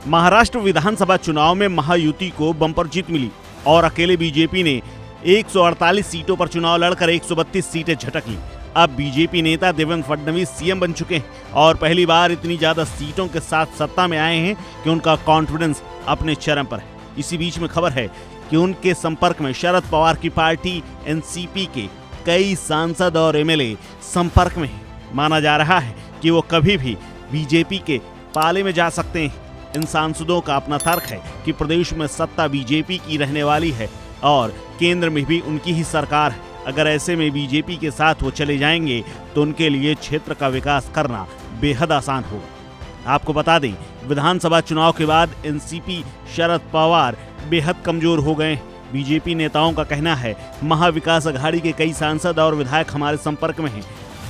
महाराष्ट्र विधानसभा चुनाव में महायुति को बम्पर जीत मिली और अकेले बीजेपी ने 148 सीटों पर चुनाव लड़कर 132 सीटें झटक ली। अब बीजेपी नेता देवेंद्र फडणवीस सीएम बन चुके हैं और पहली बार इतनी ज्यादा सीटों के साथ सत्ता में आए हैं कि उनका कॉन्फिडेंस अपने चरम पर है। इसी बीच में खबर है कि उनके संपर्क में शरद पवार की पार्टी एनसीपी के कई सांसद और एमएलए संपर्क में हैं। माना जा रहा है कि वो कभी भी बीजेपी के पाले में जा सकते हैं। इन सांसदों का अपना तर्क है कि प्रदेश में सत्ता बीजेपी की रहने वाली है और केंद्र में भी उनकी ही सरकार है। अगर ऐसे में बीजेपी के साथ वो चले जाएंगे तो उनके लिए क्षेत्र का विकास करना बेहद आसान होगा। आपको बता दें, विधानसभा चुनाव के बाद एनसीपी शरद पवार बेहद कमजोर हो गए। बीजेपी नेताओं का कहना है महाविकास अघाड़ी के कई सांसद और विधायक हमारे संपर्क में हैं।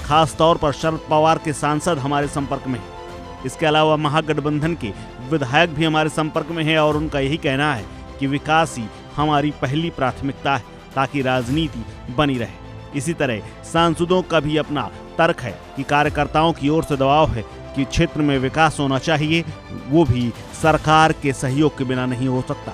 खास तौर पर शरद पवार के सांसद हमारे संपर्क में हैं। इसके अलावा महागठबंधन के विधायक भी हमारे संपर्क में हैं और उनका यही कहना है कि विकास ही हमारी पहली प्राथमिकता है ताकि राजनीति बनी रहे। इसी तरह सांसदों का भी अपना तर्क है कि कार्यकर्ताओं की ओर से दबाव है कि क्षेत्र में विकास होना चाहिए, वो भी सरकार के सहयोग के बिना नहीं हो सकता।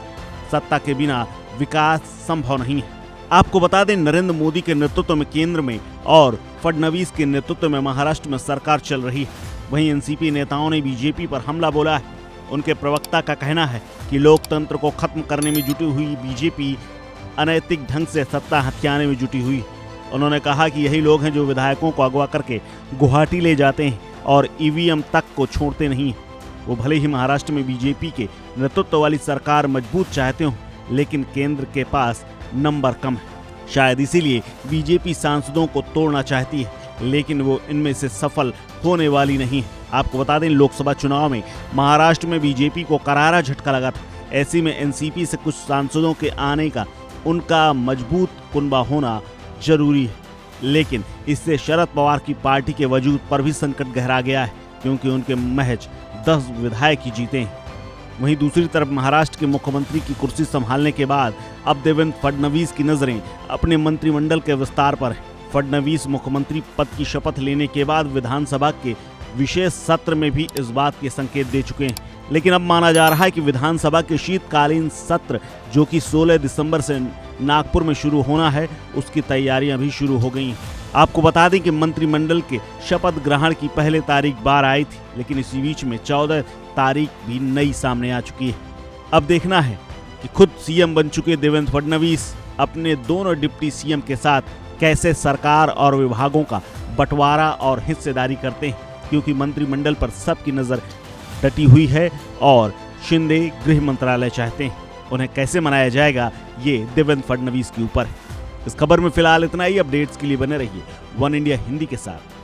सत्ता के बिना विकास संभव नहीं है। आपको बता दें, नरेंद्र मोदी के नेतृत्व में केंद्र में और फडणवीस के नेतृत्व में महाराष्ट्र में सरकार चल रही है। वहीं एनसीपी नेताओं ने बीजेपी पर हमला बोला है। उनके प्रवक्ता का कहना है कि लोकतंत्र को खत्म करने में जुटी हुई बीजेपी अनैतिक ढंग से सत्ता हथियाने में जुटी हुई। उन्होंने कहा कि यही लोग हैं जो विधायकों को अगवा करके गुवाहाटी ले जाते हैं और ईवीएम तक को छोड़ते नहीं हैं। वो भले ही महाराष्ट्र में बीजेपी के नेतृत्व वाली सरकार मजबूत चाहते हो, लेकिन केंद्र के पास नंबर कम है। शायद इसीलिए बीजेपी सांसदों को तोड़ना चाहती है, लेकिन वो इनमें से सफल होने वाली नहीं है। आपको बता दें, लोकसभा चुनाव में महाराष्ट्र में बीजेपी को करारा झटका लगा था। ऐसे में एनसीपी से कुछ सांसदों के आने का उनका मजबूत कुनबा होना जरूरी है, लेकिन इससे शरद पवार की पार्टी के वजूद पर भी संकट गहरा गया है, क्योंकि उनके महज 10 विधायक ही जीते हैं। वहीं दूसरी तरफ महाराष्ट्र के मुख्यमंत्री की कुर्सी संभालने के बाद अब देवेंद्र फडणवीस की नजरें अपने मंत्रिमंडल के विस्तार पर है। फडणवीस मुख्यमंत्री पद की शपथ लेने के बाद विधानसभा के विशेष सत्र में भी इस बात के संकेत दे चुके हैं, लेकिन अब माना जा रहा है कि विधानसभा के शीतकालीन सत्र जो कि 16 दिसंबर से नागपुर में शुरू होना है, उसकी तैयारियां भी शुरू हो गई हैं। आपको बता दें कि मंत्रिमंडल के शपथ ग्रहण की पहले तारीख बार आई थी, लेकिन इसी बीच में 14 तारीख भी नई सामने आ चुकी है। अब देखना है कि खुद सीएम बन चुके देवेंद्र फडणवीस अपने दोनों डिप्टी सीएम के साथ कैसे सरकार और विभागों का बंटवारा और हिस्सेदारी करते हैं, क्योंकि मंत्रिमंडल पर सबकी नजर डटी हुई है और शिंदे गृह मंत्रालय चाहते हैं। उन्हें कैसे मनाया जाएगा, ये देवेंद्र फडणवीस के ऊपर है। इस खबर में फिलहाल इतना ही। अपडेट्स के लिए बने रहिए वन इंडिया हिंदी के साथ।